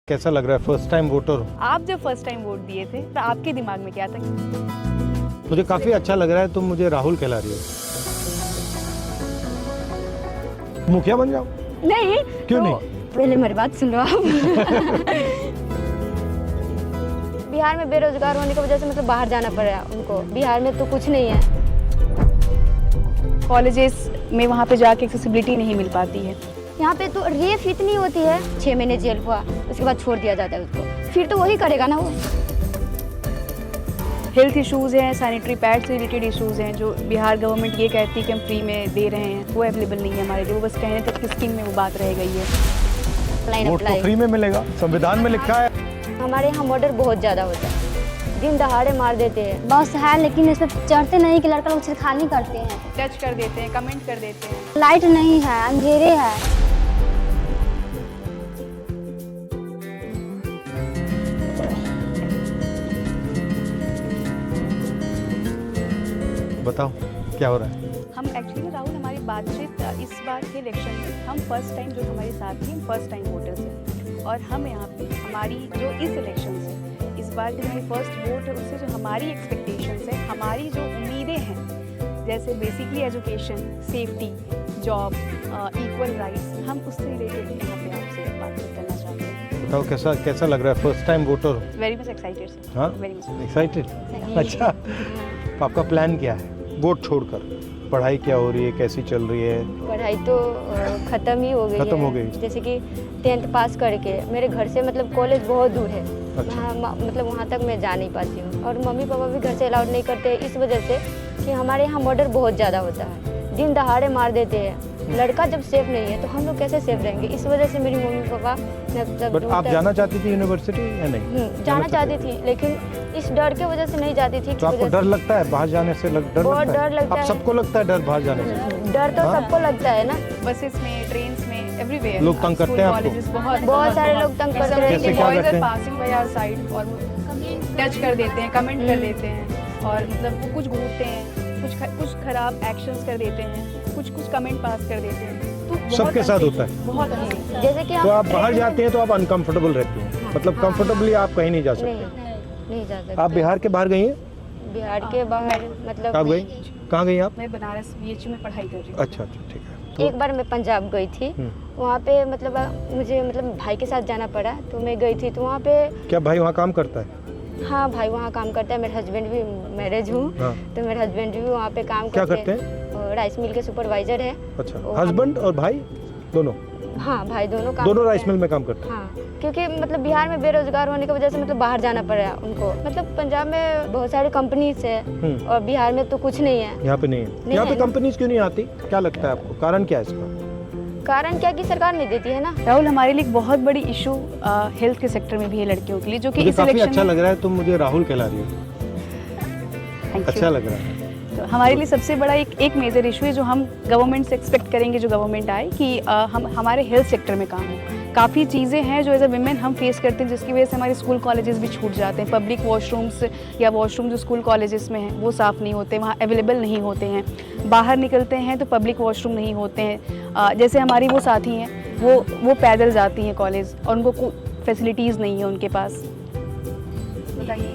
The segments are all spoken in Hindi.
कैसा लग रहा है? फर्स्ट टाइम वोटर हूँ। आप जब फर्स्ट टाइम वोट दिए थे तो आपके दिमाग में क्या था? मुझे काफी अच्छा लग रहा है। तुम मुझे राहुल कहला रही हो। मुखिया बन जाओ। नहीं क्यों नहीं? पहले मेरी बात सुन लो आप। बिहार में बेरोजगार होने की वजह से मतलब बाहर जाना पड़ रहा है उनको। बिहार में तो कुछ नहीं है। कॉलेजेस में वहाँ पे जाके एक्सेसिबिलिटी नहीं मिल पाती है। यहाँ पे तो रेप इतनी होती है, 6 महीने जेल हुआ उसके बाद छोड़ दिया जाता है उसको, फिर तो वही करेगा ना वो। हेल्थ इश्यूज़ हैं, सैनिटरी पैड से रिलेटेड इश्यूज़ हैं जो बिहार गवर्नमेंट ये कहती है कि हम फ्री में दे रहे हैं, वो अवेलेबल नहीं है हमारे लिए। वो बस कहने तक की स्कीम में वो बात रह गई है। वोट तो फ्री में मिलेगा, संविधान में लिखा है। हमारे यहाँ मर्डर बहुत ज़्यादा होता है, दिन दहाड़े मार देते हैं। बस है लेकिन इसमें चढ़ते नहीं कि लड़का लोग छेड़खानी करते हैं, टच कर देते हैं, कमेंट कर देते हैं। लाइट नहीं है, अंधेरे है। बताओ क्या हो रहा है? हम एक्चुअली राहुल हमारी बातचीत इस बार के इलेक्शन में हम फर्स्ट टाइम जो हमारे साथ ही फर्स्ट टाइम वोटर्स हैं और हम यहाँ पे हमारी जो इस इलेक्शन से इस बार की हमारी फर्स्ट वोट है उससे जो हमारी एक्सपेक्टेशंस है, हमारी जो उम्मीदें हैं, जैसे basically education, safety, job, equal rights, हम उससे रिलेटेड यहाँ पे आपसे बातचीत करना चाहते हैं। बताओ कैसा लग रहा है? फर्स्ट टाइम वोटर हूँ। Very much excited sir. हाँ, वेरी मच एक्साइटेड। अच्छा, तो आपका प्लान क्या है वोट छोड़कर? पढ़ाई क्या हो रही है, कैसी चल रही है? पढ़ाई तो ख़त्म ही हो गई खत्म है। हो गई। जैसे कि 10th पास करके मेरे घर से मतलब कॉलेज बहुत दूर है। अच्छा। मतलब वहाँ तक मैं जा नहीं पाती हूँ और मम्मी पापा भी घर से अलाउड नहीं करते इस वजह से कि हमारे यहाँ मर्डर बहुत ज़्यादा होता है, दिन दहाड़े मार देते हैं। लड़का जब सेफ नहीं है तो हम लोग कैसे सेफ रहेंगे? इस वजह से मेरी मम्मी पापा बट आप जाना चाहती थी यूनिवर्सिटी या नहीं? जाना चाहती थी लेकिन इस डर के वजह से नहीं जाती थी। तो आपको डर लगता है बाहर जाने से? बहुत डर लगता है। है। सबको लगता है डर बाहर जाने से? डर तो सबको लगता है ना। बसेस में, ट्रेन्स में, एवरीवेयर लोग तंग करते हैं आपको? बहुत सारे लोग तंग करते हैं। कैसे क्या करते हैं? पासिंग बाय आवर साइड और टच कर देते हैं, कमेंट कर देते हैं और मतलब वो कुछ घूरते हैं, कुछ खराब एक्शंस कर देते हैं, कुछ कमेंट पास कर देते हैं। तो सबके साथ होता है। बहुत जैसे कि तो आप बाहर जाते हैं तो आप अनकंफर्टेबल रहती हैं, मतलब कंफर्टेबली आप कहीं नहीं जा सकते। नहीं जा सकते। आप बिहार के बाहर गई हैं? बिहार के बाहर मतलब कब गई? कहाँ गई आप? मैं बनारस BHU में पढ़ाई कर रही हूँ। अच्छा, ठीक है। एक बार मैं पंजाब गई थी, वहाँ पे मतलब मुझे भाई के साथ जाना पड़ा तो मैं गई थी तो वहाँ पे। क्या भाई वहाँ काम करता है? हाँ, भाई वहाँ काम करता है। मेरे हस्बैंड भी मैरिज हूँ। हाँ। तो मेरे हस्बैंड भी वहाँ पे काम क्या करते हैं? राइस मिल के सुपरवाइजर है। अच्छा, हस्बैंड और भाई दोनों? हाँ, भाई दोनों काम दोनों करते राइस हैं। मिल में काम करते हैं? हाँ, क्योंकि मतलब बिहार में बेरोजगार होने की वजह से मतलब बाहर जाना पड़ रहा है उनको। मतलब पंजाब में बहुत सारी कंपनीज है और बिहार में तो कुछ नहीं है। यहाँ पे नहीं है। यहाँ पे कंपनीज क्यों नहीं आती? क्या लगता है आपको? कारण क्या है इसका? कारण क्या कि सरकार नहीं देती है ना। राहुल, हमारे लिए एक बहुत बड़ी इशू हेल्थ के सेक्टर में भी है लड़कियों के लिए, जो कि मुझे इस काफी इलेक्शन अच्छा लग रहा है। तुम मुझे राहुल कहला रही हो। Thank you. अच्छा लग रहा है। तो हमारे लिए सबसे बड़ा एक मेजर इशू है जो हम गवर्नमेंट से एक्सपेक्ट करेंगे, जो गवर्नमेंट आए कि हम हमारे हेल्थ सेक्टर में काम हो। काफ़ी चीज़ें हैं जो एज अ विमेन हम फेस करते हैं, जिसकी वजह से हमारे स्कूल कॉलेजेस भी छूट जाते हैं। पब्लिक वॉशरूम्स या वॉशरूम जो स्कूल कॉलेजेस में हैं वो साफ़ नहीं होते, वहाँ अवेलेबल नहीं होते हैं। बाहर निकलते हैं तो पब्लिक वॉशरूम नहीं होते हैं। जैसे हमारी वो साथी हैं, वो पैदल जाती हैं कॉलेज और उनको फैसिलिटीज़ नहीं है उनके पास। बताइए।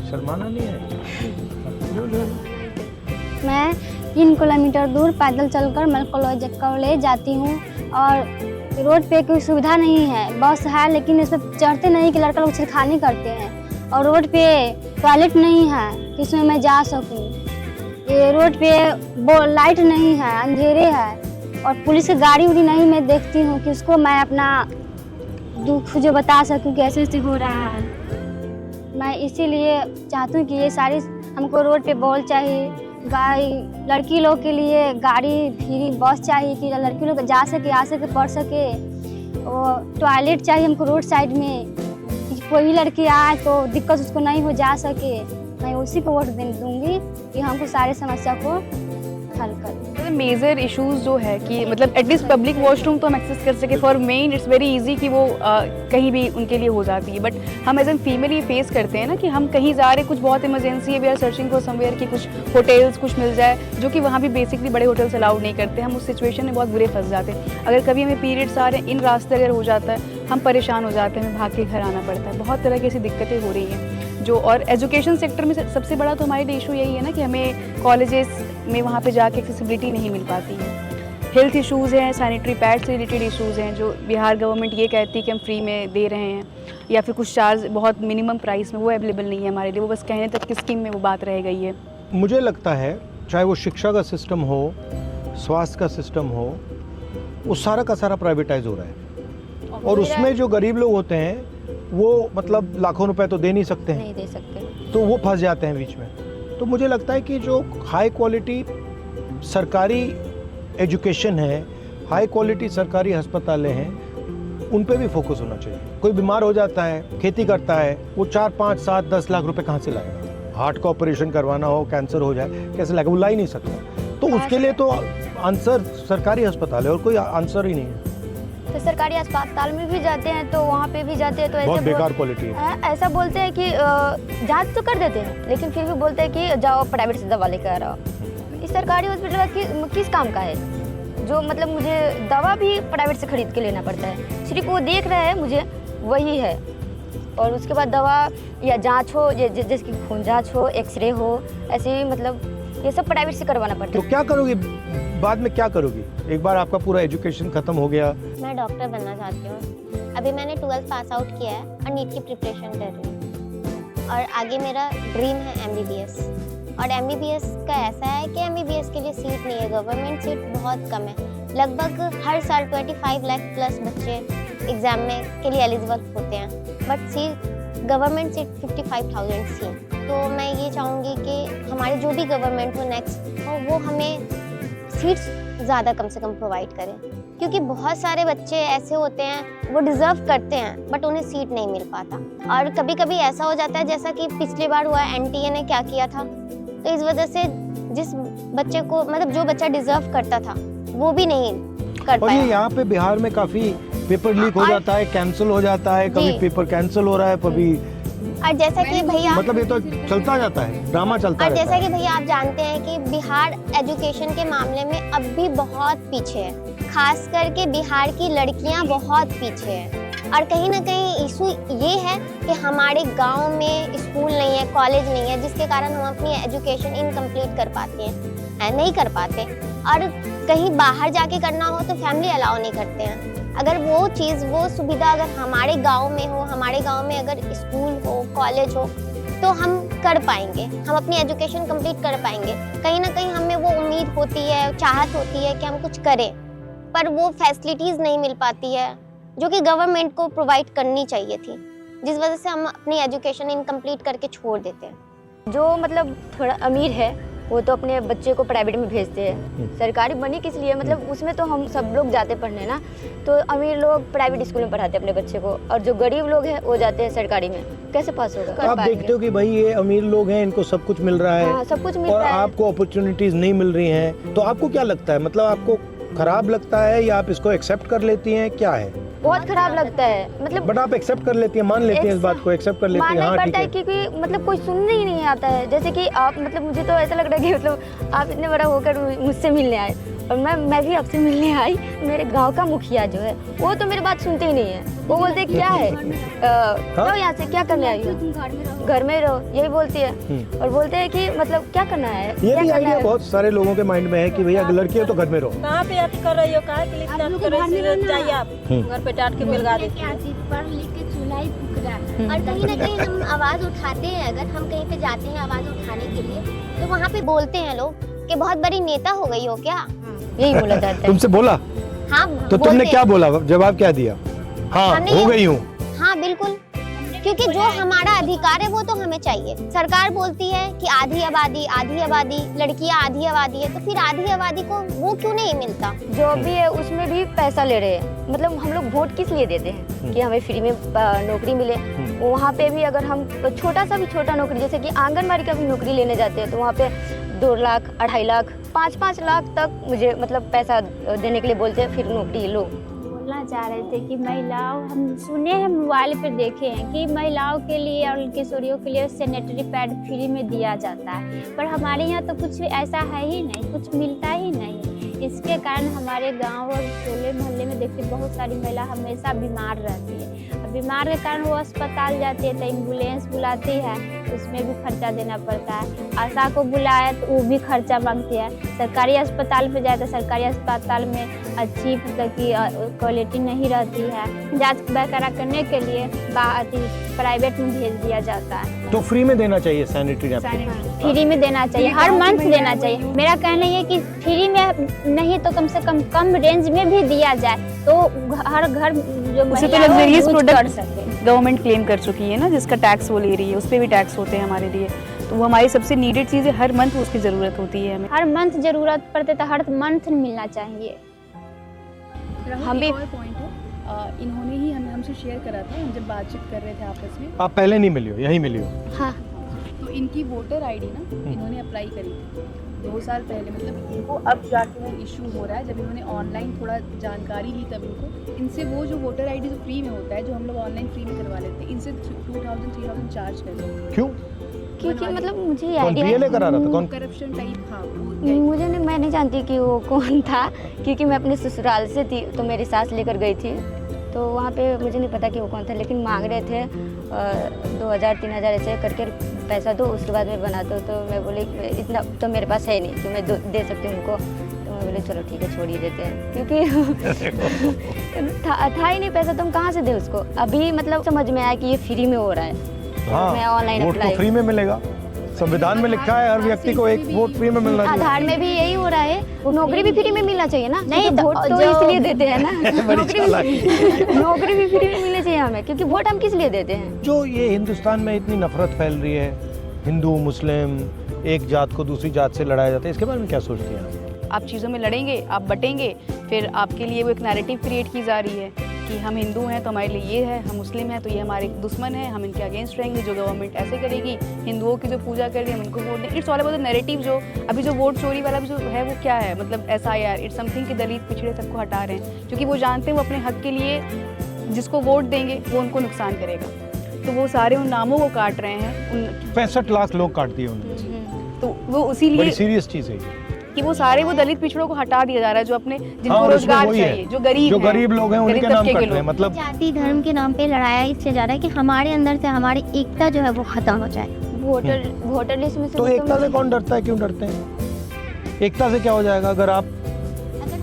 शर्माना नहीं है। मैं 3 किलोमीटर दूर पैदल चलकर मैं कॉलेज जाती हूँ और रोड पे कोई सुविधा नहीं है। बस है लेकिन इसमें चढ़ते नहीं कि लड़का लोग छेड़खानी करते हैं और रोड पे टॉयलेट नहीं है कि इसमें मैं जा सकूँ। ये रोड पे लाइट नहीं है, अंधेरे है और पुलिस की गाड़ी उड़ी नहीं मैं देखती हूँ कि उसको मैं अपना दुख जो बता सकूँ कि ऐसे ऐसे हो रहा है। मैं इसीलिए चाहती हूँ कि ये सारी हमको रोड पे बॉल चाहिए, लड़की लोग के लिए गाड़ी फ्री बस चाहिए कि लड़की लोग जा सके, आ सके, पढ़ सके। और टॉयलेट चाहिए हमको रोड साइड में कि कोई भी लड़की आए तो दिक्कत उसको नहीं हो जा सके। मैं उसी को वोट दूंगी कि हमको सारे समस्या को हल कर। मेजर इश्यूज जो है कि मतलब एटलीस्ट पब्लिक वॉशरूम तो हम एक्सेस कर सके। For main it's very easy कि वो कहीं भी उनके लिए हो जाती है, बट हम एज एन फीमेल ये फेस करते हैं ना कि हम कहीं जा रहे, कुछ बहुत इमरजेंसी है, we are searching for somewhere कि कुछ होटल्स कुछ मिल जाए, जो कि वहाँ भी बेसिकली बड़े होटल्स अलाउड नहीं करते। हम उस सिचुएशन में बहुत बुरे फंस जाते हैं। अगर कभी हमें पीरियड्स आ रहे हैं, इन रास्ते अगर हो जाता है हम परेशान हो जाते हैं, हमें भाग के घर आना पड़ता है। बहुत तरह की ऐसी दिक्कतें हो रही हैं जो, और एजुकेशन सेक्टर में सबसे बड़ा तो हमारे लिए इशू यही है ना कि हमें कॉलेजेस में वहाँ पे जाके एक्सेसिबिलिटी नहीं मिल पाती है। हेल्थ इश्यूज़ हैं, सैनिटरी पैड से रिलेटेड इश्यूज़ हैं जो बिहार गवर्नमेंट ये कहती है कि हम फ्री में दे रहे हैं, या फिर कुछ चार्ज बहुत मिनिमम प्राइस में, वो अवेलेबल नहीं है हमारे लिए, वो बस कहने तक की स्कीम में वो बात रह गई है। मुझे लगता है चाहे वो शिक्षा का सिस्टम हो, स्वास्थ्य का सिस्टम हो, वो सारा का सारा प्राइवेटाइज हो रहा है, और उसमें जो गरीब लोग होते हैं वो मतलब लाखों रुपए तो दे नहीं सकते हैं, नहीं दे सकते, तो वो फंस जाते हैं बीच में। तो मुझे लगता है कि जो हाई क्वालिटी सरकारी एजुकेशन है, हाई क्वालिटी सरकारी अस्पतालें हैं, उन पे भी फोकस होना चाहिए। कोई बीमार हो जाता है, खेती करता है, वो 4, 5, 7, 10 लाख रुपए कहाँ से लाएगा? हार्ट का ऑपरेशन करवाना हो, कैंसर हो जाए, कैसे लाएगा? वो ला ही नहीं सकता। तो उसके लिए तो आंसर सरकारी अस्पताल है, और कोई आंसर ही नहीं है। तो सरकारी अस्पताल में भी जाते हैं तो वहाँ पे भी जाते हैं तो ऐसे बहुत बेकार क्वालिटी है। ऐसा बोलते हैं कि जांच तो कर देते हैं, लेकिन फिर भी बोलते हैं कि जाओ प्राइवेट से दवा लेकर आओ। इस सरकारी हॉस्पिटल किस काम का है? जो मतलब मुझे दवा भी प्राइवेट से खरीद के लेना पड़ता है, सिर्फ वो देख रहे हैं मुझे, वही है। और उसके बाद दवा या जांच हो, जैसे कि खून जांच हो, एक्सरे हो, ऐसे ही मतलब ये सब प्राइवेट से करवाना पड़ता तो है। क्या करोगी बाद में, क्या करोगी? एक बार आपका पूरा एजुकेशन खत्म हो गया। मैं डॉक्टर बनना चाहती हूँ। अभी मैंने 12th पास आउट किया है और नीट की प्रिपरेशन कर रही हूँ, और आगे मेरा ड्रीम है MBBS। और MBBS का ऐसा है कि MBBS के लिए सीट नहीं है, गवर्नमेंट सीट बहुत कम है। लगभग हर साल 25 लाख प्लस बच्चे एग्ज़ाम में के लिए एलिजिबल होते हैं, बट सीट गवर्नमेंट सीट 55,000 थी। तो मैं ये चाहूँगी कि हमारी जो भी गवर्नमेंट हो नेक्स्ट हो, वो हमें सीट्स ज़्यादा कम से कम प्रोवाइड करें, क्योंकि बहुत सारे बच्चे ऐसे होते हैं वो डिज़र्व करते हैं बट उन्हें सीट नहीं मिल पाता। और कभी कभी ऐसा हो जाता है जैसा कि पिछली बार हुआ, NTA ने क्या किया था, तो इस वजह से जिस बच्चे को मतलब जो बच्चा डिज़र्व करता था वो भी नहीं कर और ये पाया। यहाँ पे बिहार में काफ़ी पेपर लीक हो जाता है, कैंसिल हो जाता है, कभी जी। पेपर कैंसिल हो रहा है, कभी और जैसा कि भैया मतलब ये तो चलता जाता है, ड्रामा चलता और रहता जैसा है। कि भैया आप जानते हैं कि बिहार एजुकेशन के मामले में अब भी बहुत पीछे है, खास करके बिहार की लड़कियां बहुत पीछे हैं। और कहीं ना कहीं इशू ये है कि हमारे गांव में स्कूल नहीं है, कॉलेज नहीं है, जिसके कारण हम अपनी एजुकेशन इनकम्प्लीट कर पाते हैं, नहीं कर पाते। और कहीं बाहर जाके करना हो तो फैमिली अलाउ नहीं करते हैं। अगर वो चीज़, वो सुविधा अगर हमारे गांव में हो, हमारे गांव में अगर स्कूल हो, कॉलेज हो, तो हम कर पाएंगे, हम अपनी एजुकेशन कंप्लीट कर पाएंगे। कहीं ना कहीं हमें वो उम्मीद होती है, चाहत होती है कि हम कुछ करें, पर वो फैसिलिटीज़ नहीं मिल पाती है जो कि गवर्नमेंट को प्रोवाइड करनी चाहिए थी, जिस वजह से हम अपनी एजुकेशन इनकम्प्लीट करके छोड़ देते हैं। जो मतलब थोड़ा अमीर है वो तो अपने बच्चे को प्राइवेट में भेजते हैं, सरकारी बनी किस लिए, मतलब उसमें तो हम सब लोग जाते पढ़ने ना, तो अमीर लोग प्राइवेट स्कूल में पढ़ाते हैं अपने बच्चे को, और जो गरीब लोग हैं वो जाते हैं सरकारी में। कैसे पास होगा? तो आप देखते हो कि भाई ये अमीर लोग हैं, इनको सब कुछ मिल रहा है, हाँ, सब कुछ मिल और रहा है। आपको अपॉर्चुनिटीज नहीं मिल रही हैं, तो आपको क्या लगता है? मतलब आपको खराब लगता है या आप इसको एक्सेप्ट कर लेती हैं, क्या है? बहुत खराब लगता है, मतलब बट आप एक्सेप्ट कर लेती हैं, मान लेती हैं इस बात को, एक्सेप्ट कर लेती हैं, मानना ही हाँ ठीक पड़ता है है। क्योंकि मतलब कोई सुनने ही नहीं आता है। जैसे कि आप मतलब मुझे तो ऐसा लग रहा है कि मतलब आप इतने बड़ा होकर मुझसे मिलने आए, और मैं भी आपसे मिलने आई। मेरे गांव का मुखिया जो है वो तो मेरी बात सुनते ही नहीं है, वो बोलते हैं क्या है, जाओ यहाँ से, क्या करने आई हो, घर में रहो, यही बोलती है। और बोलते हैं कि मतलब क्या करना है, ये क्या भी करना आइडिया है। बहुत सारे लोगों के माइंड में है कि भैया लड़की है तो घर में रहो। कहाँ पे अति कर रही हो, कहाँ के लिए इतना कर रही हो, जाइए आप घर पे डांट के मिलगा देती क्या हो। चीज पढ़ लिख के चूल्हा ही फूक रहा है। और कहीं ना कहीं हम आवाज उठाते हैं, अगर हम कहीं पे जाते हैं आवाज उठाने के लिए, तो वहाँ पे बोलते हैं लोग कि बहुत बड़ी नेता हो गई हो क्या। यही बोला जाता है। तुमसे बोला हाँ तो तुमने क्या बोला, जवाब क्या दिया? हाँ हमने हो ये- गई हूँ। हाँ बिल्कुल, क्योंकि जो हमारा अधिकार है वो तो हमें चाहिए। सरकार बोलती है कि आधी आबादी, लड़कियां आधी आबादी है, तो फिर आधी आबादी को वो क्यों नहीं मिलता? जो भी है उसमें भी पैसा ले रहे हैं। मतलब हम लोग वोट किस लिए देते हैं कि हमें फ्री में नौकरी मिले। वहाँ पे भी अगर हम छोटा नौकरी, जैसे कि आंगनबाड़ी का भी नौकरी लेने जाते हैं, तो वहाँ पे 2 लाख, 2.5 लाख, 5-5 लाख तक मुझे मतलब पैसा देने के लिए बोलते हैं, फिर नौकरी लो। बोलना चाह रहे थे कि महिलाओं, हम सुने हैं, मोबाइल पर देखे हैं कि महिलाओं के लिए और किशोरियों के लिए सैनिटरी पैड फ्री में दिया जाता है, पर हमारे यहाँ तो कुछ ऐसा है ही नहीं, कुछ मिलता ही नहीं। इसके कारण हमारे गांव और टोले मोहल्ले में देखते बहुत सारी महिला हमेशा बीमार रहती है। अब बीमार के कारण वो अस्पताल जाती है तो एम्बुलेंस बुलाती है, उसमें भी खर्चा देना पड़ता है। आशा को बुलाया तो वो भी खर्चा मांगती है। सरकारी अस्पताल पे जाए तो सरकारी अस्पताल में अच्छी मतलब की क्वालिटी नहीं रहती है। जांच वगैरह करने के लिए प्राइवेट में भेज दिया जाता है। तो फ्री में देना चाहिए सैनिटरी नैपकिन। फ्री में देना चाहिए, हर मंथ देना चाहिए। मेरा कहना ये है कि फ्री में नहीं तो कम से कम रेंज में भी दिया जाए तो हर घर जो उसे तो महिला है वो लग्जरियस यूज कर प्रोडक्ट सके। गवर्नमेंट क्लेम कर चुकी है ना, जिसका टैक्स वो ले रही है, उस पर भी टैक्स होते हैं हमारे लिए। तो वो हमारी सबसे नीडेड चीज़ है, हर मंथ उसकी ज़रूरत होती है हमें। हर मंथ जरूरत पड़ते तो हर मंथ मिलना चाहिए। हम भी पॉइंट है, इन्होंने ही हमसे शेयर करा था, हम जब बातचीत कर रहे थे आपस में। आप पहले नहीं मिली हो, यहीं मिली हो। हाँ। तो इनकी वोटर आईडी ना इन्होंने अप्लाई करी थी 2 साल पहले, मतलब इनको अब जाके वो इशू हो रहा है। जब इन्होंने ऑनलाइन थोड़ा जानकारी ली तब इनसे वो जो वोटर आईडी जो फ्री में होता है, जो हम लोग ऑनलाइन फ्री में करवा लेते हैं, इनसे 2000-3000 चार्ज करते हैं। क्यों? क्योंकि मतलब मुझे कौन आइडिया पीएलए करा रहा था? कौन? Corruption type. हाँ, मुझे नहीं, मैं नहीं जानती कि वो कौन था, क्योंकि मैं अपने ससुराल से थी तो मेरी सास लेकर गई थी, तो वहाँ पे मुझे नहीं पता कि वो कौन था, लेकिन मांग रहे थे 2000-3000 ऐसे करके पैसा दो, उसके बाद में बना दो। तो मैं बोली इतना तो मेरे पास है नहीं कि मैं दे सकती हूँ उनको। तो मैं बोली चलो ठीक है, छोड़ ही देते हैं, क्योंकि था ही नहीं पैसा, तो हम कहाँ से दे उसको। अभी मतलब समझ में आया कि ये फ्री में हो रहा है। मैं हाँ, ऑनलाइन वोट तो अप्लाई, फ्री में मिलेगा। संविधान में लिखा है हर व्यक्ति को एक वोट फ्री में मिलना चाहिए। आधार में भी यही हो रहा है। नौकरी भी फ्री में मिलना चाहिए ना। नहीं, तो वोट तो जो- इसलिए देते हैं ना। बड़ी नौकरी भी फ्री में मिलनी चाहिए हमें, क्योंकि वोट हम किस लिए देते हैं। जो ये हिंदुस्तान में इतनी नफरत फैल रही है, हिंदू मुस्लिम एक जात को दूसरी जात से लड़ाया जाता है, इसके बारे में क्या सोचती हैं आप? आप चीज़ों में लड़ेंगे, आप बटेंगे, फिर आपके लिए वो एक नैरेटिव क्रिएट की जा रही है कि हम हिंदू हैं तो हमारे लिए ये है, हम मुस्लिम हैं तो ये हमारे दुश्मन है, हम इनके अगेंस्ट रहेंगे, जो गवर्नमेंट ऐसे करेगी, हिंदुओं की जो पूजा कर रही है हम उनको वोट दें। It's all about the narrative. जो अभी जो वोट चोरी वाला भी जो है वो क्या है, मतलब SIR, इट्स समथिंग कि दलित पिछड़े सबको हटा रहे हैं, क्योंकि वो जानते हैं वो अपने हक के लिए जिसको वोट देंगे वो उनको नुकसान करेगा। तो वो सारे उन नामों को काट रहे हैं, उन 65 लाख लोग काट दिए उन्होंने। तो वो उसी बड़ी लिए सीरियस चीज है ये। कि वो सारे वो दलित पिछड़ों को हटा दिया जा रहा है, जो अपने जिनको हाँ, और उसमें रोजगार वही है, चाहिए, जो गरीब लोग हैं उनके गरीब नाम तबके कट के रहे हैं। लोग। मतलब जाति धर्म के नाम पे लड़ाया इससे ज़्यादा है कि हमारे अंदर से हमारी एकता जो है वो खत्म हो जाए। वोटर लिस्ट में से तो एकता से कौन डरता है? क्यों डरते हैं? एकता से क्या हो जाएगा? अगर आप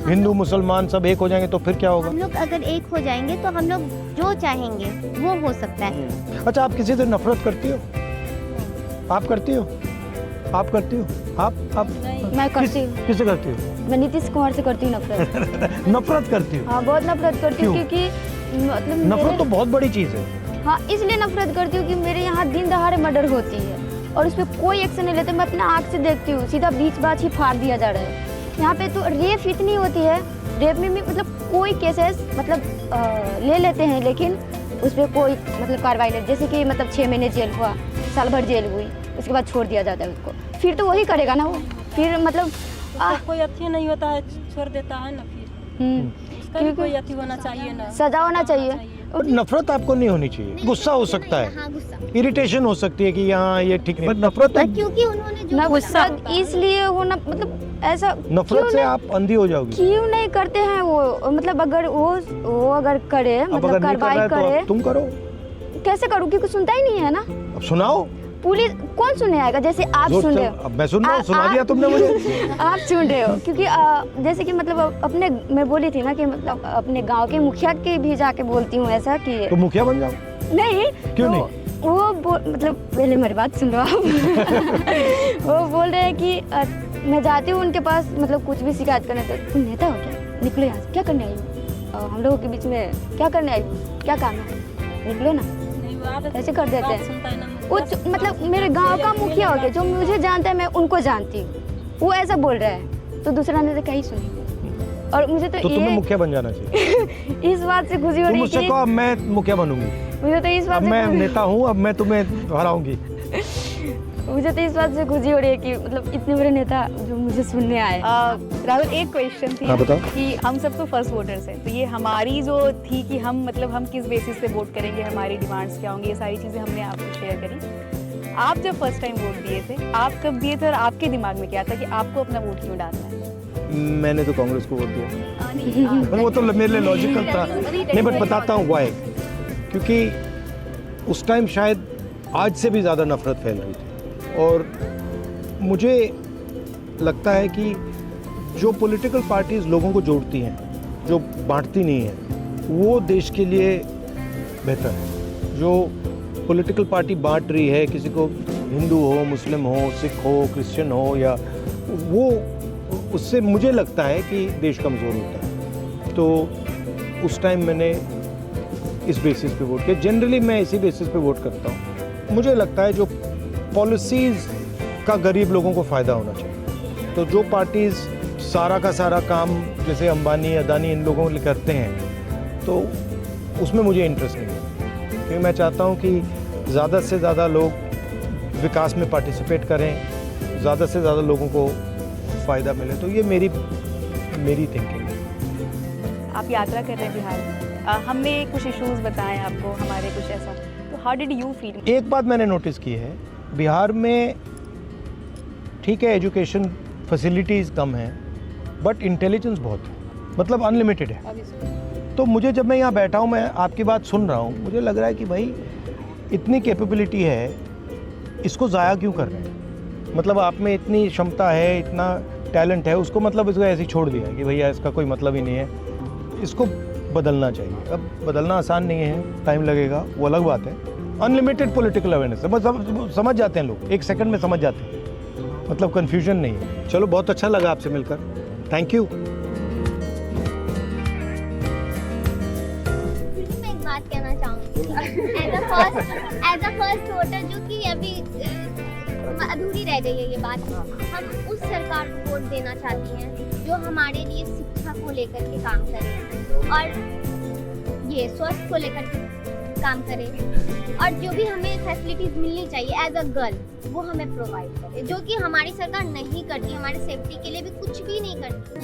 हिंदू मुसलमान सब एक हो जाएंगे तो फिर क्या होगा? हम लोग अगर एक हो जाएंगे तो हम लोग जो चाहेंगे वो हो सकता है। अच्छा, आप किसी से नफरत करती हो? आप करती हो? आप करती हो? आप मैं करती हूँ। किससे करती हो? मैं नीतीश कुमार से करती हूँ नफरत। नफरत करती हो? हाँ, बहुत नफरत करती हूँ, क्यों? क्योंकि मतलब नफरत तो बहुत बड़ी चीज है। हाँ, इसलिए नफरत करती हूँ कि मेरे यहाँ दिन दहाड़े मर्डर होती है और उस पर कोई एक्शन नहीं लेते। मैं अपना आँख से देखती हूँ, सीधा बीच बाच ही फाड़ दिया जा रहा है। यहाँ पे तो रेप इतनी होती है, रेप में भी मतलब कोई केसेस मतलब ले लेते हैं, लेकिन उस पर कोई मतलब कार्रवाई नहीं। जैसे कि मतलब 6 महीने जेल हुआ, साल भर जेल हुई, उसके बाद छोड़ दिया जाता है उसको, फिर तो वही करेगा ना वो, फिर मतलब कोई अच्छी नहीं होता है, छोड़ देता है ना, फिर उसका भी कोई अच्छी होना चाहिए ना, सजा होना चाहिए। और नफरत आपको नहीं होनी चाहिए। गुस्सा हो सकता है, हाँ, गुस्सा। इरिटेशन हो सकती है कि यहाँ ये ठीक नहीं, बट नफरत क्योंकि उन्होंने जो नफरत इसलिए होना मतलब ऐसा नफरत से आप अंधी हो जाओगी। क्यों नहीं करते हैं वो, मतलब अगर वो अगर करे, अब मतलब अगर नहीं कर रहा कार्रवाई है तो करे, अब तुम करो। कैसे करूँ? क्योंकि सुनता ही नहीं है ना अब सुनाओ। पुलिस। कौन सुनने आएगा? जैसे आप सुन रहे हो, अब मैं सुन रहा हूँ, सुना दिया तुमने मुझे। आप सुन रहे हो, क्योंकि जैसे कि मतलब अपने मैं बोली थी ना कि मतलब अपने गांव के मुखिया के भी जाके बोलती हूँ ऐसा कि तो मुखिया बन जाओ। नहीं। क्यों तो नहीं? वो मतलब पहले मेरी बात सुन लो आप। वो बोल रहे हैं कि मैं जाती हूँ उनके पास, मतलब कुछ भी शिकायत करने, तो तुम नेता हो क्या? निकलो यहाँ से, क्या करने आई हो? हम लोगों के बीच में क्या करने आई हो? क्या काम है? निकलो ना। नहीं वो आदत ऐसे कर देते बात हैं। सुनता है ना, कुछ मतलब मेरे गांव का मुखिया हो गया, जो मुझे जानता है मैं उनको जानती हूँ, वो ऐसा बोल रहा है, तो दूसरा ने तो कहीं सुनी। और मुझे तो तुम्हें ये मुखिया बन जाना चाहिए। इस बात से खुशी हो तुम रही मुझसे है कहो अब मैं मुखिया बनूंगी, कि मुझे तो इस बात अब से मैं नेता हूँ, अब मैं तुम्हें हराऊंगी। मुझे तो इस बात से खुशी हो रही है कि मतलब इतने बड़े नेता जो मुझे सुनने आए। राहुल, एक क्वेश्चन थी हाँ, बताओ। कि हम सब तो फर्स्ट वोटर्स हैं, तो ये हमारी जो थी कि हम मतलब हम किस बेसिस पे वोट करेंगे, हमारी डिमांड्स क्या होंगी, ये सारी चीज़ें हमने आपको शेयर करी। आप जब फर्स्ट टाइम वोट दिए थे, आप कब दिए थे और आपके दिमाग में क्या था कि आपको अपना वोट क्यों डालना है? मैंने तो कांग्रेस को वोट दिया। वो तो मेरे लिए लॉजिकल था। नहीं, बट बताता हूँ वाई। क्योंकि उस टाइम शायद आज से भी ज़्यादा नफरत फैल रही थी, और मुझे लगता है कि जो पॉलिटिकल पार्टीज लोगों को जोड़ती हैं, जो बांटती नहीं हैं, वो देश के लिए बेहतर है। जो पॉलिटिकल पार्टी बांट रही है, किसी को हिंदू हो, मुस्लिम हो, सिख हो, क्रिश्चियन हो, या वो, उससे मुझे लगता है कि देश कमज़ोर होता है। तो उस टाइम मैंने इस बेसिस पे वोट किया। जनरली मैं इसी बेसिस पे वोट करता हूँ। मुझे लगता है जो पॉलिसीज़ का गरीब लोगों को फ़ायदा होना चाहिए। तो जो पार्टीज़ सारा का सारा काम जैसे अंबानी, अदानी, इन लोगों के लिए करते हैं, तो उसमें मुझे इंटरेस्ट नहीं है। क्योंकि मैं चाहता हूँ कि ज़्यादा से ज़्यादा लोग विकास में पार्टिसिपेट करें, ज़्यादा से ज़्यादा लोगों को फ़ायदा मिले। तो ये मेरी थिंकिंग है। आप यात्रा कर रहे हैं बिहार में, हमने कुछ इश्यूज बताए आपको, हमारे कुछ ऐसा, तो हाउ डिड यू फील? एक बात मैंने नोटिस की है, बिहार में ठीक है एजुकेशन फैसिलिटीज़ कम हैं, बट इंटेलिजेंस बहुत है, मतलब अनलिमिटेड है। तो मुझे, जब मैं यहाँ बैठा हूँ, मैं आपकी बात सुन रहा हूँ, मुझे लग रहा है कि भाई इतनी कैपेबिलिटी है, इसको ज़ाया क्यों कर रहे हैं? मतलब आप में इतनी क्षमता है, इतना टैलेंट है, उसको मतलब इसको ऐसे ही छोड़ दिया कि भैया इसका कोई मतलब ही नहीं है, इसको बदलना चाहिए। अब बदलना आसान नहीं है, टाइम लगेगा, वो अलग बात है। अनलिमिटेड पॉलिटिकल अवेयरनेस समझ जाते हैं लोग, एक सेकंड में समझ जाते हैं, मतलब कन्फ्यूजन नहीं है। चलो, बहुत अच्छा लगा आपसे मिलकर, थैंक यू। मैं एक बात कहना चाहूँगी एज अ फर्स्ट वोटर, जो कि अभी अधूरी रह गई है ये बात। हम उस सरकार को वोट देना चाहती हैं जो हमारे लिए शिक्षा को लेकर के काम करे, और ये स्वास्थ्य को लेकर के काम करे, और जो भी हमें फैसिलिटीज़ मिलनी चाहिए एज अ गर्ल, वो हमें प्रोवाइड करे, जो कि हमारी सरकार नहीं करती, हमारे सेफ्टी के लिए भी कुछ भी नहीं करती।